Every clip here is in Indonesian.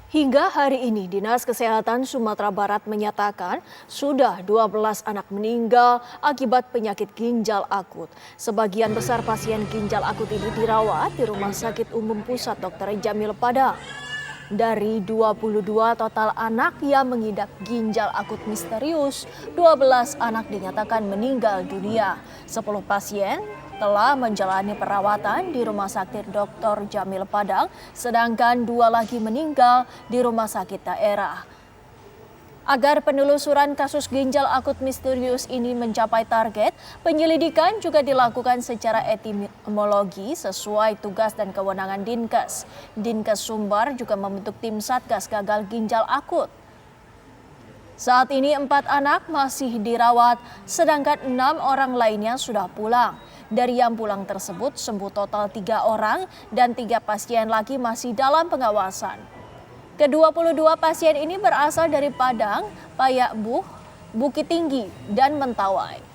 Hingga hari ini, Dinas Kesehatan Sumatera Barat menyatakan sudah 12 anak meninggal akibat penyakit ginjal akut. Sebagian besar pasien ginjal akut ini dirawat di Rumah Sakit Umum Pusat Dr. Jamil Padang. Dari 22 total anak yang mengidap ginjal akut misterius, 12 anak dinyatakan meninggal dunia. 10 pasien telah menjalani perawatan di Rumah Sakit Dr. Jamil Padang, sedangkan 2 lagi meninggal di rumah sakit daerah. Agar penelusuran kasus ginjal akut misterius ini mencapai target, penyelidikan juga dilakukan secara etimologi sesuai tugas dan kewenangan Dinkes. Dinkes Sumbar juga membentuk tim Satgas Gagal Ginjal Akut. Saat ini 4 anak masih dirawat, sedangkan 6 orang lainnya sudah pulang. Dari yang pulang tersebut sembuh total 3 orang dan 3 pasien lagi masih dalam pengawasan. Ke-22 pasien ini berasal dari Padang, Payakbuh, Bukit Tinggi, dan Mentawai.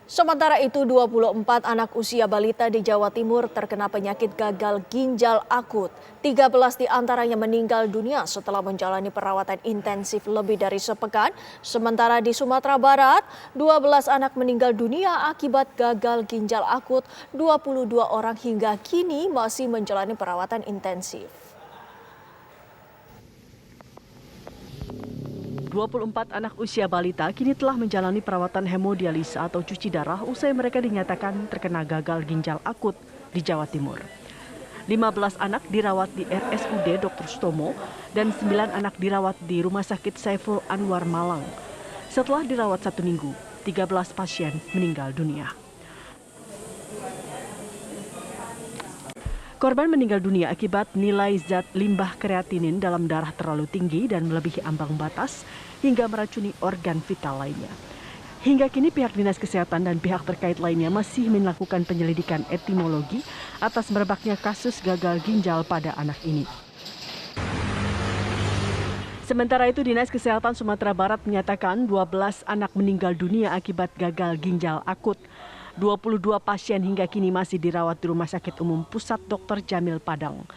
Sementara itu, 24 anak usia balita di Jawa Timur terkena penyakit gagal ginjal akut. 13 di antaranya meninggal dunia setelah menjalani perawatan intensif lebih dari sepekan. Sementara di Sumatera Barat, 12 anak meninggal dunia akibat gagal ginjal akut. 22 orang hingga kini masih menjalani perawatan intensif. 24 anak usia balita kini telah menjalani perawatan hemodialisa atau cuci darah usai mereka dinyatakan terkena gagal ginjal akut di Jawa Timur. 15 anak dirawat di RSUD Dr. Sutomo dan 9 anak dirawat di Rumah Sakit Saiful Anwar Malang. Setelah dirawat 1 minggu, 13 pasien meninggal dunia. Korban meninggal dunia akibat nilai zat limbah kreatinin dalam darah terlalu tinggi dan melebihi ambang batas hingga meracuni organ vital lainnya. Hingga kini pihak Dinas Kesehatan dan pihak terkait lainnya masih melakukan penyelidikan etimologi atas merebaknya kasus gagal ginjal pada anak ini. Sementara itu, Dinas Kesehatan Sumatera Barat menyatakan 12 anak meninggal dunia akibat gagal ginjal akut. 22 pasien hingga kini masih dirawat di Rumah Sakit Umum Pusat Dr. Jamil Padang.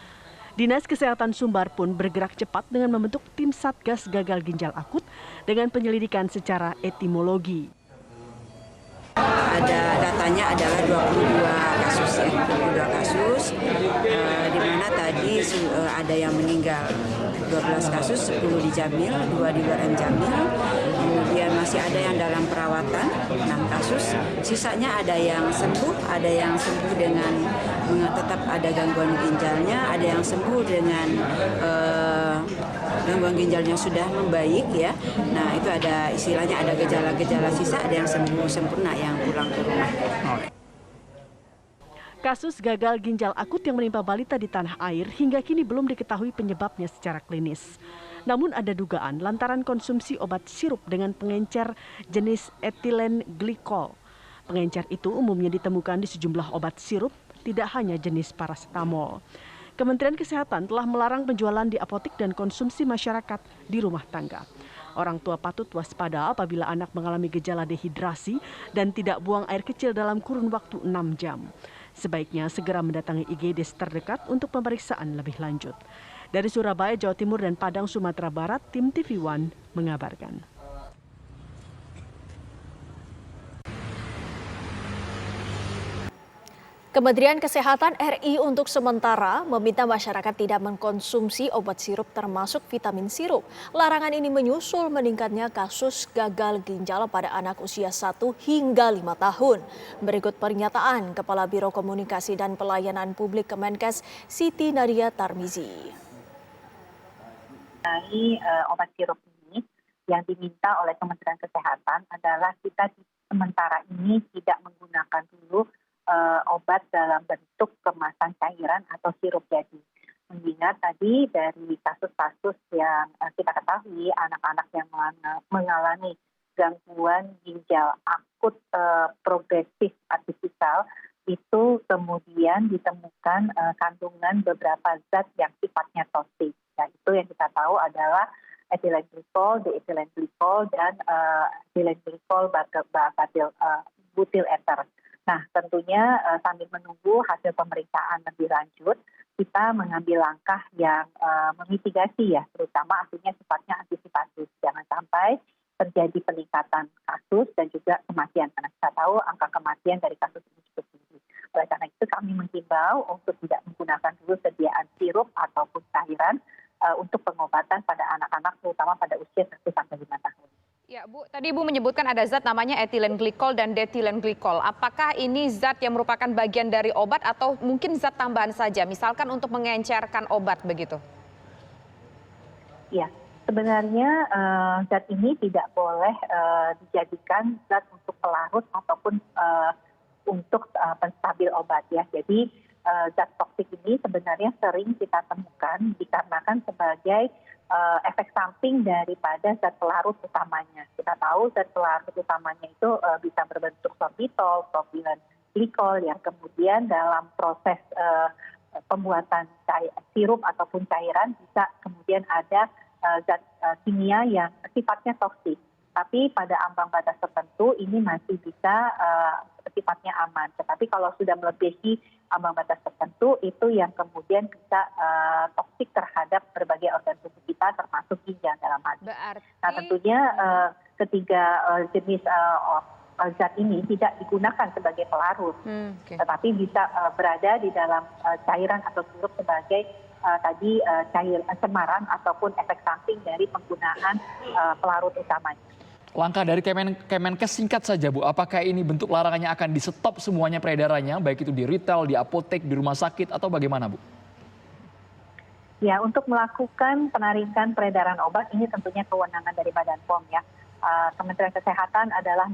Dinas Kesehatan Sumbar pun bergerak cepat dengan membentuk tim Satgas Gagal Ginjal Akut dengan penyelidikan secara etimologi. Ada datanya adalah 22 kasus ya, 22 kasus di mana tadi ada yang meninggal 12 kasus, 10 di Jamil, 2 di luar Jamil. Kemudian masih ada yang dalam perawatan 6 kasus. Sisanya ada yang sembuh dengan tetap ada gangguan ginjalnya, ada yang sembuh dengan gangguan ginjalnya sudah membaik ya. Nah, itu ada istilahnya ada gejala-gejala sisa, ada yang sembuh sempurna yang pulang ke rumah. Kasus gagal ginjal akut yang menimpa balita di tanah air hingga kini belum diketahui penyebabnya secara klinis. Namun ada dugaan lantaran konsumsi obat sirup dengan pengencer jenis etilen glikol. Pengencer itu umumnya ditemukan di sejumlah obat sirup, tidak hanya jenis paracetamol. Kementerian Kesehatan telah melarang penjualan di apotik dan konsumsi masyarakat di rumah tangga. Orang tua patut waspada apabila anak mengalami gejala dehidrasi dan tidak buang air kecil dalam kurun waktu 6 jam. Sebaiknya segera mendatangi IGD terdekat untuk pemeriksaan lebih lanjut. Dari Surabaya, Jawa Timur, dan Padang, Sumatera Barat, tim TV One mengabarkan. Kementerian Kesehatan RI untuk sementara meminta masyarakat tidak mengkonsumsi obat sirup termasuk vitamin sirup. Larangan ini menyusul meningkatnya kasus gagal ginjal pada anak usia 1 hingga 5 tahun. Berikut pernyataan Kepala Biro Komunikasi dan Pelayanan Publik Kemenkes Siti Nadia Tarmizi. Obat sirup ini yang diminta oleh Kementerian Kesehatan adalah kita sementara ini tidak menggunakan dulu obat dalam bentuk kemasan cairan atau sirup jadi. Mengingat tadi dari kasus-kasus yang kita ketahui anak-anak yang mengalami gangguan ginjal akut progresif atipikal itu kemudian ditemukan kandungan beberapa zat yang sifatnya toksik. Nah, itu yang kita tahu adalah etilen glikol, dietilen glikol, dan etilen glikol butil ether. Nah, tentunya sambil menunggu hasil pemeriksaan lebih lanjut, kita mengambil langkah yang memitigasi ya, terutama artinya sifatnya antisipatif. Jangan sampai terjadi peningkatan kasus dan juga kematian. Karena kita tahu angka kematian dari kasus ini cukup tinggi. Oleh karena itu kami menghimbau untuk tidak menggunakan dulu sediaan sirup ataupun cairan untuk pengobatan pada anak-anak, terutama pada usia 1-5 tahun. Ya Bu, tadi Ibu menyebutkan ada zat namanya etilen glikol dan dietilen glikol. Apakah ini zat yang merupakan bagian dari obat atau mungkin zat tambahan saja, misalkan untuk mengencerkan obat begitu? Ya, sebenarnya zat ini tidak boleh dijadikan zat untuk pelarut ataupun untuk penstabil obat ya. Jadi zat toksik ini sebenarnya sering kita temukan dikarenakan sebagai efek samping daripada zat pelarut utamanya. Kita tahu zat pelarut utamanya itu bisa berbentuk sorbitol, propilen glikol yang kemudian dalam proses pembuatan sirup ataupun cairan bisa kemudian ada zat kimia yang sifatnya toksik. Tapi pada ambang batas tertentu ini masih bisa sifatnya aman. Tetapi kalau sudah melebihi ambang batas tertentu itu yang kemudian bisa toksik terhadap berbagai organ tubuh kita termasuk ginjal dalam hal ini. Nah tentunya ketiga jenis zat ini tidak digunakan sebagai pelarut, tetapi bisa berada di dalam cairan atau sirup sebagai cair cemaran ataupun efek samping dari penggunaan pelarut utamanya. Langkah dari Kemenkes singkat saja Bu, apakah ini bentuk larangannya akan di stop semuanya peredarannya, baik itu di retail, di apotek, di rumah sakit atau bagaimana Bu? Ya, untuk melakukan penarikan peredaran obat ini tentunya kewenangan dari Badan POM ya. Kementerian Kesehatan adalah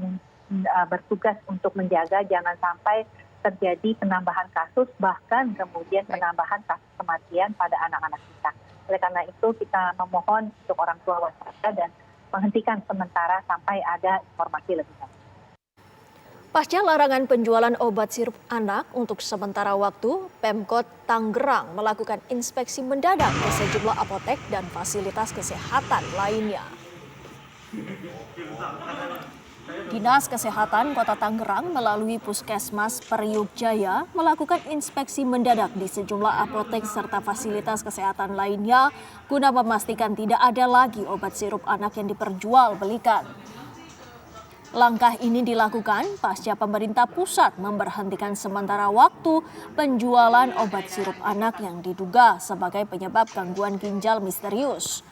bertugas untuk menjaga jangan sampai terjadi penambahan kasus bahkan kemudian penambahan kasus kematian pada anak-anak kita. Oleh karena itu kita memohon untuk orang tua waspada dan menghentikan sementara sampai ada informasi lebih lanjut. Pasca larangan penjualan obat sirup anak untuk sementara waktu, Pemkot Tangerang melakukan inspeksi mendadak ke sejumlah apotek dan fasilitas kesehatan lainnya. Dinas Kesehatan Kota Tangerang melalui Puskesmas Periuk Jaya melakukan inspeksi mendadak di sejumlah apotek serta fasilitas kesehatan lainnya guna memastikan tidak ada lagi obat sirup anak yang diperjualbelikan. Langkah ini dilakukan pasca pemerintah pusat memberhentikan sementara waktu penjualan obat sirup anak yang diduga sebagai penyebab gangguan ginjal misterius.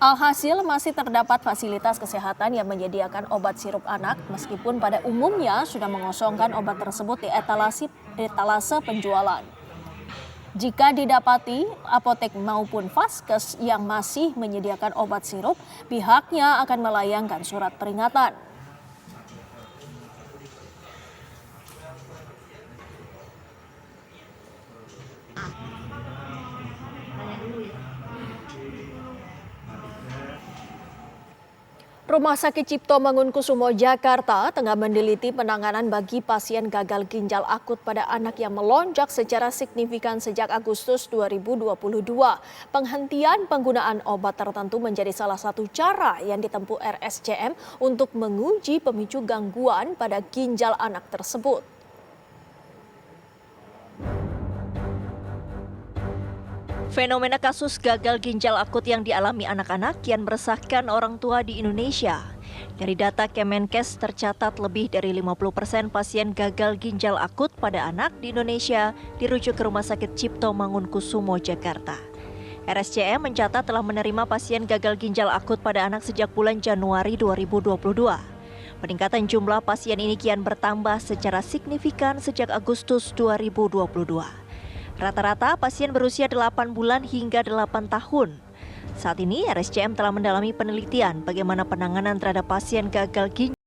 Alhasil masih terdapat fasilitas kesehatan yang menyediakan obat sirup anak meskipun pada umumnya sudah mengosongkan obat tersebut di etalase penjualan. Jika didapati apotek maupun vaskes yang masih menyediakan obat sirup, pihaknya akan melayangkan surat peringatan. Rumah Sakit Cipto Mangunkusumo Jakarta tengah meneliti penanganan bagi pasien gagal ginjal akut pada anak yang melonjak secara signifikan sejak Agustus 2022. Penghentian penggunaan obat tertentu menjadi salah satu cara yang ditempuh RSCM untuk menguji pemicu gangguan pada ginjal anak tersebut. Fenomena kasus gagal ginjal akut yang dialami anak-anak kian meresahkan orang tua di Indonesia. Dari data Kemenkes tercatat lebih dari 50% pasien gagal ginjal akut pada anak di Indonesia dirujuk ke Rumah Sakit Cipto Mangunkusumo Jakarta. RSCM mencatat telah menerima pasien gagal ginjal akut pada anak sejak bulan Januari 2022. Peningkatan jumlah pasien ini kian bertambah secara signifikan sejak Agustus 2022. Rata-rata pasien berusia 8 bulan hingga 8 tahun. Saat ini RSCM telah mendalami penelitian bagaimana penanganan terhadap pasien gagal ginjal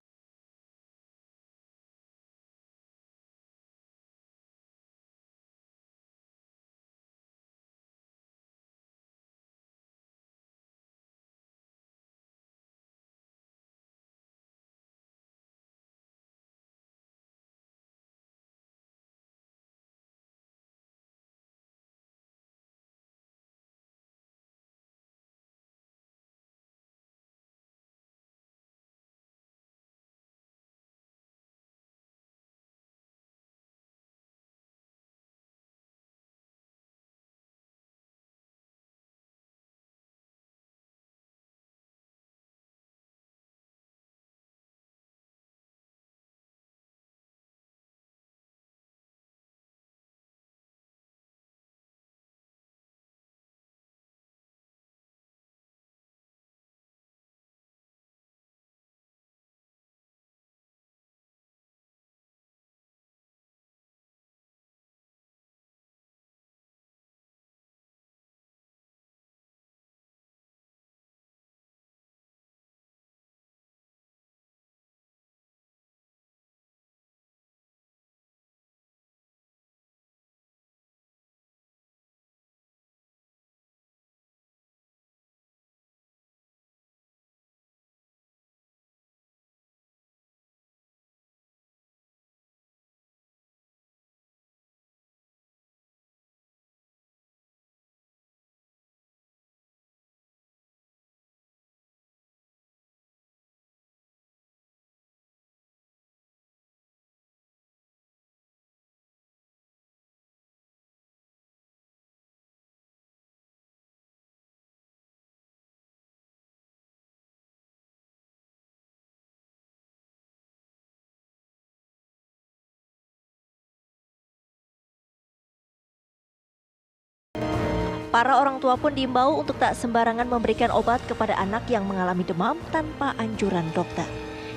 Para orang tua pun diimbau untuk tak sembarangan memberikan obat kepada anak yang mengalami demam tanpa anjuran dokter.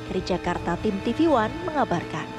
Dari Jakarta, tim TV One mengabarkan.